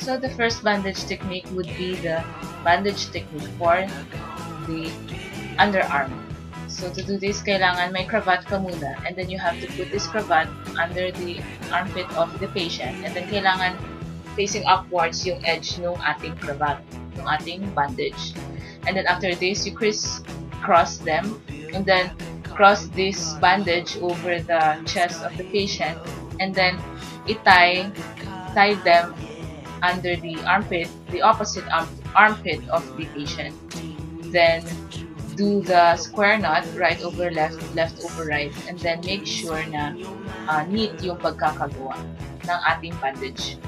So the first bandage technique would be the bandage technique for the underarm. So to do this, kailangan may cravat ka muna, and then you have to put this cravat under the armpit of the patient, and then kailangan facing upwards yung edge ng ating cravat, ng ating bandage. And then after this, you crisscross them, and then cross this bandage over the chest of the patient, and then tie them under the armpit, the opposite armpit of the patient. Then do the square knot, right over left, left over right, and then make sure na neat yung pagkakagawa ng ating bandage.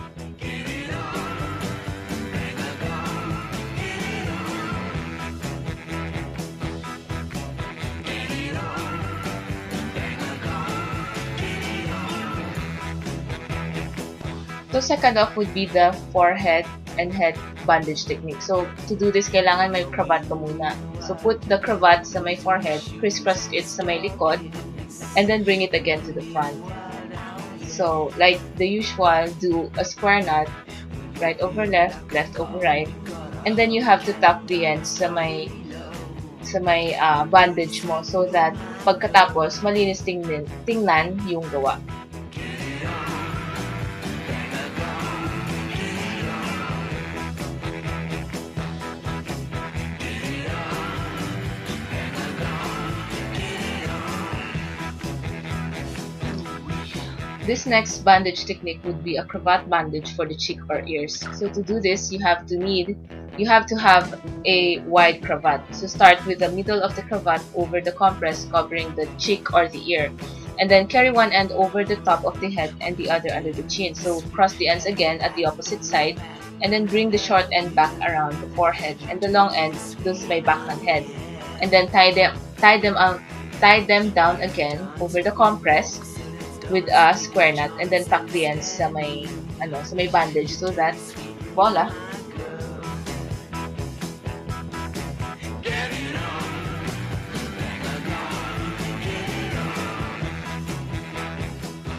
So second off would be the forehead and head bandage technique. So to do this, kailangan may cravat ka muna. So put the cravat sa may forehead, crisscross it sa may likod, and then bring it again to the front. So like the usual, do a square knot, right over left, left over right, and then you have to tuck the ends sa may bandage mo so that pagkatapos malinis tingnan yung gawa. This next bandage technique would be a cravat bandage for the cheek or ears. So to do this, you have to have a wide cravat. So start with the middle of the cravat over the compress covering the cheek or the ear. And then carry one end over the top of the head and the other under the chin. So cross the ends again at the opposite side, and then bring the short end back around the forehead and the long end doon sa may back ng head. And then tie them down again over the compress with a square knot, and then tuck the ends sa may bandage so that voila.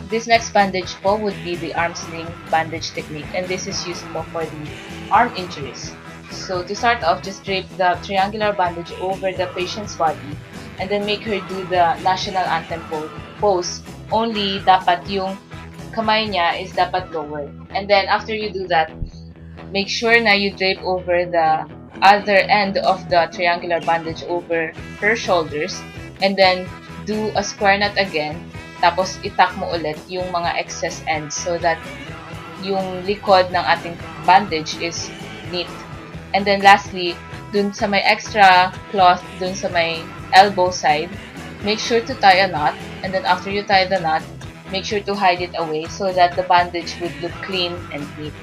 This next bandage po would be the arm sling bandage technique, and this is used po for the arm injuries. So to start off, just drape the triangular bandage over the patient's body, and then make her do the national anthem pose. Only dapat yung kamay niya is dapat lower. And then after you do that, make sure na you drape over the other end of the triangular bandage over her shoulders, and then do a square knot again. Tapos itak mo ulit yung mga excess ends so that yung likod ng ating bandage is neat. And then lastly, dun sa may extra cloth dun sa may elbow side, make sure to tie a knot, and then after you tie the knot, make sure to hide it away so that the bandage would look clean and neat.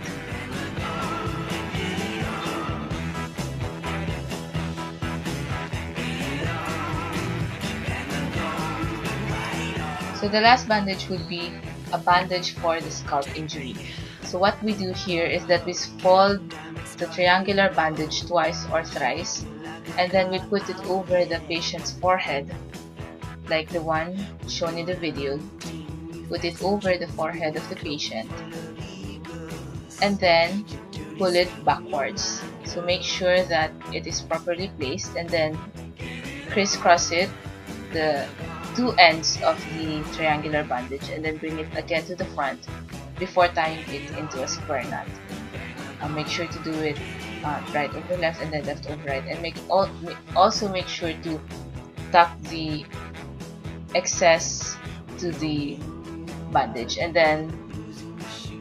So the last bandage would be a bandage for the scalp injury. So what we do here is that we fold the triangular bandage twice or thrice, and then we put it over the patient's forehead, like the one shown in the video. Put it over the forehead of the patient, and then pull it backwards. So make sure that it is properly placed, and then crisscross it, the two ends of the triangular bandage, and then bring it again to the front before tying it into a square knot. Make sure to do it right over left and then left over right, and also make sure to tuck the excess to the bandage. And then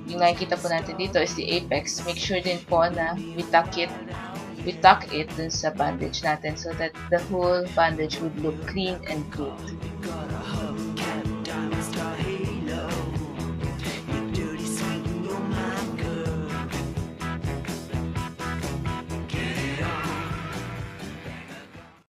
yung nakikita po natin dito is the apex. Make sure din po na we tuck it dun sa bandage natin so that the whole bandage would look clean and good.